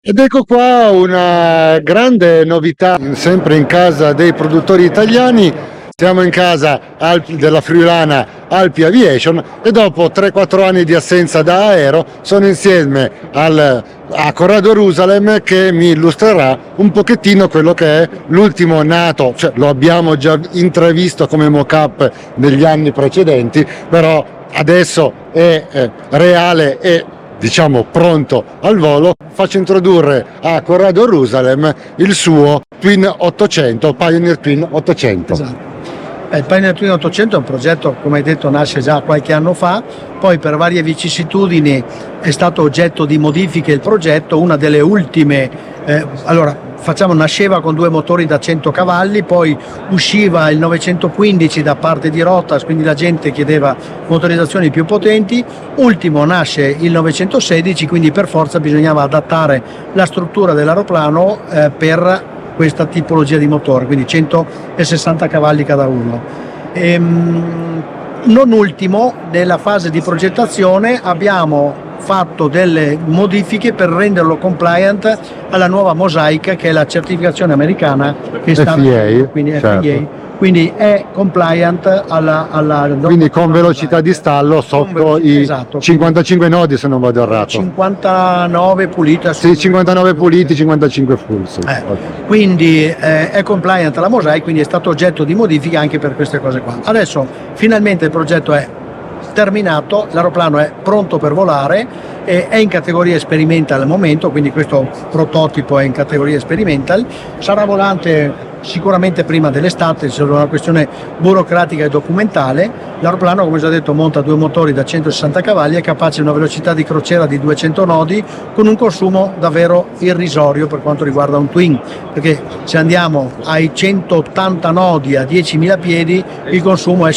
Ed ecco qua una grande novità, sempre in casa dei produttori italiani. Siamo in casa della friulana Alpi Aviation e dopo 3-4 anni di assenza da Aero sono insieme a Corrado Jerusalem, che mi illustrerà un pochettino quello che è l'ultimo nato, cioè lo abbiamo già intravisto come mock-up negli anni precedenti, però adesso è reale e diciamo pronto al volo. Faccio introdurre a Corrado Jerusalem il suo Twin 800, Pioneer Twin 800. Esatto. Il Pioneer Twin 800 è un progetto, come hai detto, nasce già qualche anno fa, poi per varie vicissitudini è stato oggetto di modifiche il progetto. Una delle ultime, nasceva con 2 motori da 100 cavalli, poi usciva il 915 da parte di Rotas, quindi la gente chiedeva motorizzazioni più potenti. Ultimo nasce il 916, quindi per forza bisognava adattare la struttura dell'aeroplano per questa tipologia di motore, quindi 160 cavalli cada uno. Non ultimo, nella fase di progettazione abbiamo fatto delle modifiche per renderlo compliant alla nuova Mosaic, che è la certificazione americana che sta FAA, quindi certo. FAA, quindi è compliant alla Quindi con velocità di stallo sotto i esatto, 55 nodi, se non vado errato. 59 pulite. Sì, 59 puliti, 55 full. Sì. Quindi è compliant alla Mosaic, quindi è stato oggetto di modifica anche per queste cose qua. Adesso finalmente il progetto è terminato, l'aeroplano è pronto per volare, è in categoria experimental al momento, quindi questo prototipo è in categoria experimental, sarà volante sicuramente prima dell'estate, c'è una questione burocratica e documentale. L'aeroplano, come già detto, monta 2 motori da 160 cavalli, è capace di una velocità di crociera di 200 nodi con un consumo davvero irrisorio per quanto riguarda un twin, perché se andiamo ai 180 nodi a 10.000 piedi il consumo è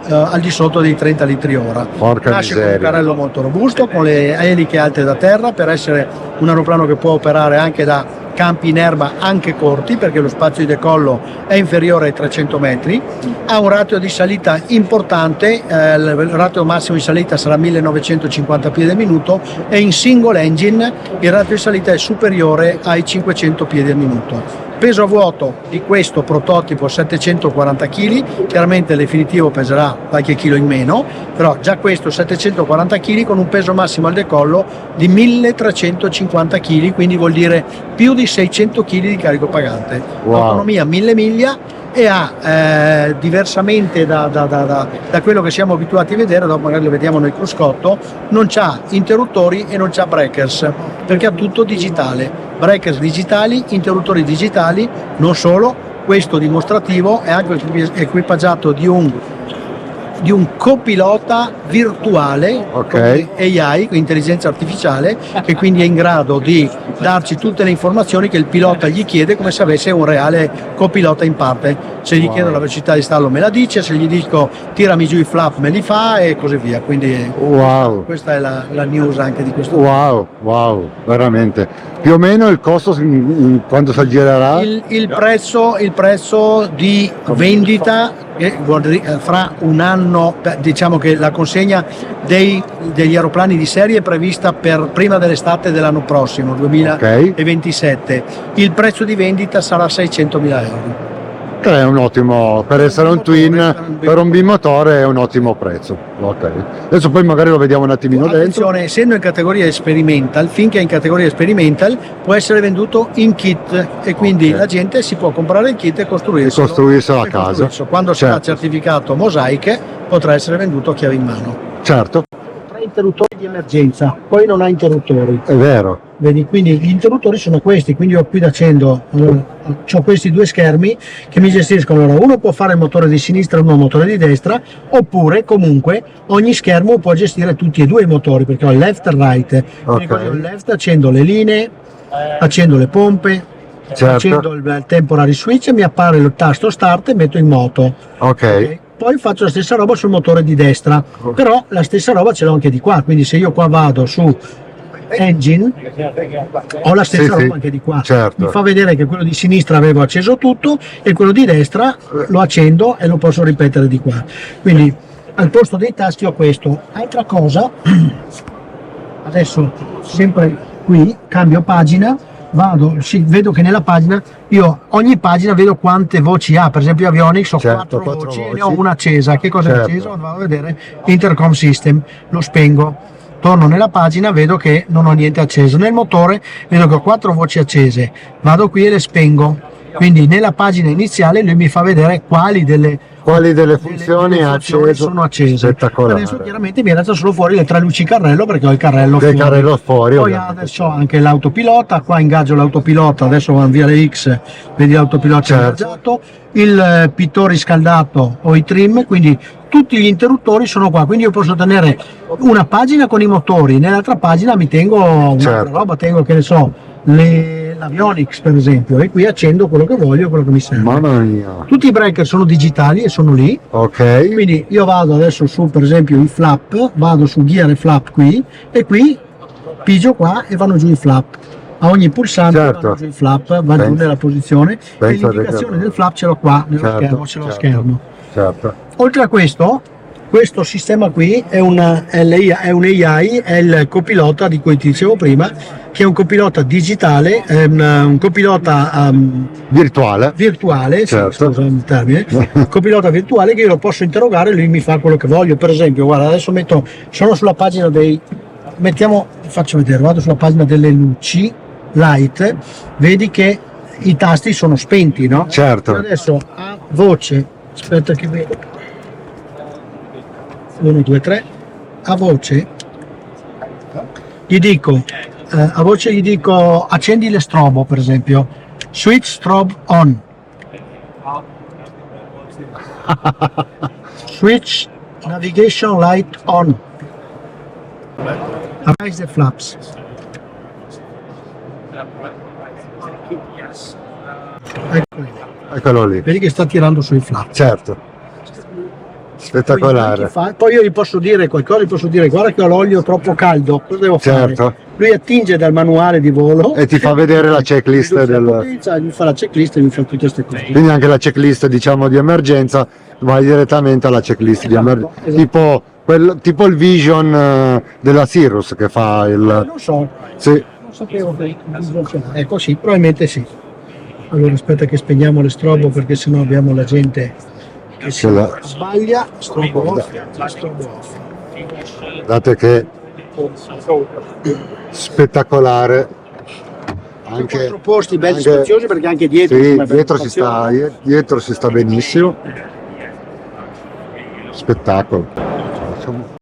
al di sotto dei 30 litri ora. Porca Nasce con miseria. un carrello molto robusto, con le eliche alte da terra, per essere un aeroplano che può operare anche da campi in erba anche corti, perché lo spazio di decollo è inferiore ai 300 metri, ha un ratio di salita importante, il ratio massimo di salita sarà 1950 piedi al minuto, e in single engine il ratio di salita è superiore ai 500 piedi al minuto. Peso a vuoto di questo prototipo 740 kg, chiaramente il definitivo peserà qualche chilo in meno, però già questo 740 kg con un peso massimo al decollo di 1350 kg, quindi vuol dire più di 600 kg di carico pagante. Wow. Autonomia 1000 miglia e ha, diversamente da quello che siamo abituati a vedere, dopo magari lo vediamo nel cruscotto, non c'ha interruttori e non c'ha breakers, perché ha tutto digitale. Breakers digitali, interruttori digitali, non solo, questo dimostrativo è anche equipaggiato di un copilota virtuale, Ok. AI, intelligenza artificiale, che quindi è in grado di darci tutte le informazioni che il pilota gli chiede, come se avesse un reale copilota in parte. Se gli chiedo la velocità di stallo me la dice, se gli dico tirami giù i flap me li fa e così via. Quindi Wow. questa è la news anche di questo. Wow, veramente. Più o meno il costo quando si aggirerà? Il prezzo di vendita fra un anno, diciamo che la consegna degli aeroplani di serie è prevista per prima dell'estate dell'anno prossimo, 2027. Il prezzo di vendita sarà 600.000 euro. Che è un ottimo, per essere un twin, per un bimotore è un ottimo prezzo. Ok. Adesso poi magari lo vediamo un attimino dentro. Attenzione, essendo in categoria experimental, finché è in categoria experimental può essere venduto in kit, e quindi la gente si può comprare il kit e costruirselo a casa. Quando sarà certificato Mosaic potrà essere venduto a chiave in mano. Certo. 3 interruttori di emergenza, poi non ha interruttori. È vero. Vedi, quindi gli interruttori sono questi, quindi io qui accendo, ho questi 2 schermi che mi gestiscono. Allora, uno può fare il motore di sinistra e uno motore di destra, oppure comunque ogni schermo può gestire tutti e 2 i motori, perché ho il left e il right. Quindi con il left accendo le linee, accendo le pompe, Certo. accendo il temporary switch, mi appare il tasto start e metto in moto. Ok. Poi faccio la stessa roba sul motore di destra, però la stessa roba ce l'ho anche di qua, quindi se io qua vado su engine ho la stessa roba anche di qua. Certo. Mi fa vedere che quello di sinistra avevo acceso tutto e quello di destra lo accendo e lo posso ripetere di qua. Quindi al posto dei tasti ho questo. Altra cosa, adesso sempre qui, cambio pagina, vado, sì, vedo che nella pagina, io ogni pagina vedo quante voci ha, per esempio Avionics ho Certo, 4 quattro voci e ne voci. ho una accesa. Che cosa Certo. è acceso? Vado a vedere Intercom System, lo spengo, torno nella pagina, vedo che non ho niente acceso. Nel motore vedo che ho 4 voci accese, vado qui e le spengo, quindi nella pagina iniziale lui mi fa vedere quali delle funzioni ha funzioni acceso. sono accese. Spettacolare. Adesso chiaramente mi resta solo fuori le 3 luci carrello perché ho il carrello Del fuori. carrello fuori, Poi ovviamente. adesso ho anche l'autopilota, qua ingaggio l'autopilota, adesso va via le X, vedi l'autopilota Certo. ingaggiato, il pittore riscaldato o i trim, quindi tutti gli interruttori sono qua, quindi io posso tenere una pagina con i motori, nell'altra pagina mi tengo un'altra Certo. roba, tengo che ne so, l'Avionics per esempio, e qui accendo quello che voglio, quello che mi serve. Mamma mia. Tutti i breaker sono digitali e sono lì, Ok. quindi io vado adesso su per esempio i flap, vado su gear e flap qui e qui pigio qua e vanno giù i flap. A ogni pulsante Certo. vanno giù i flap, va giù Penso- nella posizione e penso l'indicazione che- del flap ce l'ho qua nello Certo, schermo, ce l'ho a certo. schermo. Certo. Oltre a questo sistema qui è un AI, è il copilota di cui ti dicevo prima, che è un copilota digitale, è un copilota Virtuale. virtuale, Certo. sì, scusa il termine, copilota virtuale che io lo posso interrogare e lui mi fa quello che voglio. Per esempio, guarda, adesso sono sulla pagina ti faccio vedere, vado sulla pagina delle luci light, vedi che i tasti sono spenti, no? Certo. Io adesso a voce, aspetta che vedo, 1, 2, 3, a voce gli dico, accendi le strobo per esempio, switch strobe on, switch navigation light on, raise the flaps. Ecco lì. Eccolo lì. Vedi che sta tirando sui flap. Certo. Spettacolare. Poi io gli posso dire qualcosa, gli posso dire guarda che ho l'olio troppo caldo, cosa devo fare? Certo. Lui attinge dal manuale di volo E ti fa vedere la checklist riduce la del... potenza, mi fa la checklist e mi fa tutte queste cose. Quindi anche la checklist, diciamo, di emergenza, vai direttamente alla checklist di emergenza. Esatto. Tipo il Vision della Cirrus che fa il... Non so, Sì. non sapevo che funzionava. Ecco sì, probabilmente sì. Allora aspetta che spegniamo le strobo perché sennò abbiamo la gente che si sbaglia. Strobo off, strobo off. Guardate che spettacolare. Anche, 4 posti belli anche- spaziosi perché anche dietro, sì, come per dietro si sta benissimo. Spettacolo. Facciamo-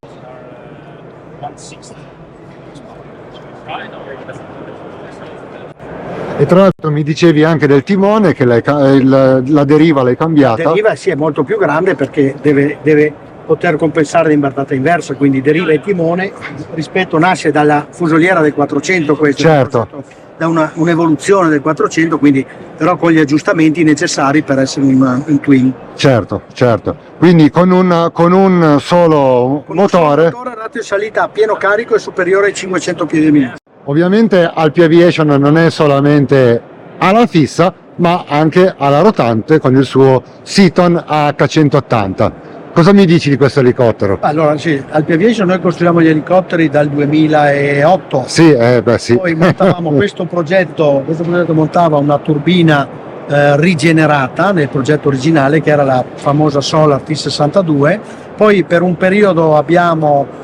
E tra l'altro mi dicevi anche del timone che la deriva l'hai cambiata. deriva sì è molto più grande perché deve poter compensare l'imbarcata inversa, quindi deriva e timone nasce dalla fusoliera del 400 questo, Certo. da un'evoluzione del 400, quindi però con gli aggiustamenti necessari per essere un twin. Certo, certo. Quindi con un solo Con un solo motore. motore ratio di salita a pieno carico è superiore ai 500 piedi al minuto. Ovviamente Alpi Aviation non è solamente alla fissa, ma anche alla rotante con il suo Seaton H180. Cosa mi dici di questo elicottero? Allora sì, Alpi Aviation noi costruiamo gli elicotteri dal 2008. Sì, beh sì. Poi montavamo questo progetto montava una turbina rigenerata nel progetto originale che era la famosa Solar T62, poi per un periodo abbiamo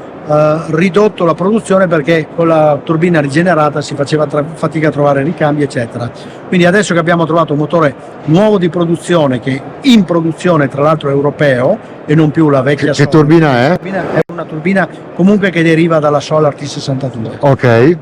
ridotto la produzione perché con la turbina rigenerata si faceva fatica a trovare ricambi eccetera, quindi adesso che abbiamo trovato un motore nuovo di produzione che in produzione tra l'altro europeo e non più la vecchia Che Solar. turbina è? È una turbina comunque che deriva dalla Solar T62. Ok,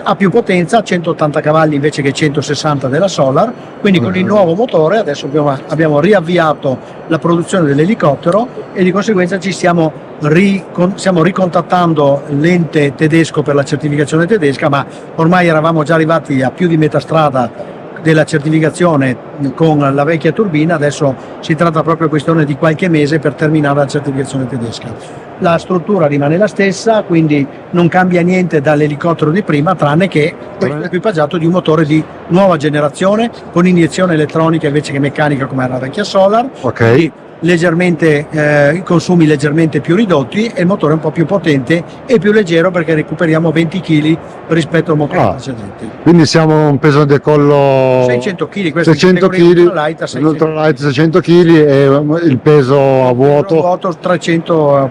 Ha più potenza, 180 cavalli invece che 160 della Solar, quindi con il nuovo motore adesso abbiamo riavviato la produzione dell'elicottero e di conseguenza stiamo ricontattando l'ente tedesco per la certificazione tedesca, ma ormai eravamo già arrivati a più di metà strada della certificazione con la vecchia turbina, adesso si tratta proprio questione di qualche mese per terminare la certificazione tedesca. La struttura rimane la stessa, quindi non cambia niente dall'elicottero di prima, tranne che questo è equipaggiato di un motore di nuova generazione con iniezione elettronica invece che meccanica come era la vecchia Solar. ok. Quindi leggermente i consumi leggermente più ridotti e il motore un po' più potente e più leggero perché recuperiamo 20 kg rispetto al motore precedente. Quindi siamo a un peso decollo 600 kg, questo 600 è in categoria kg, ultralight a 600 l'ultralight 600 kg e il peso a vuoto. vuoto 300,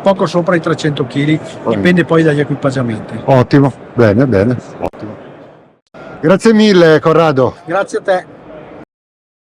poco sopra i 300 kg, dipende poi dagli equipaggiamenti. Ottimo, bene, ottimo. Grazie mille Corrado. Grazie a te.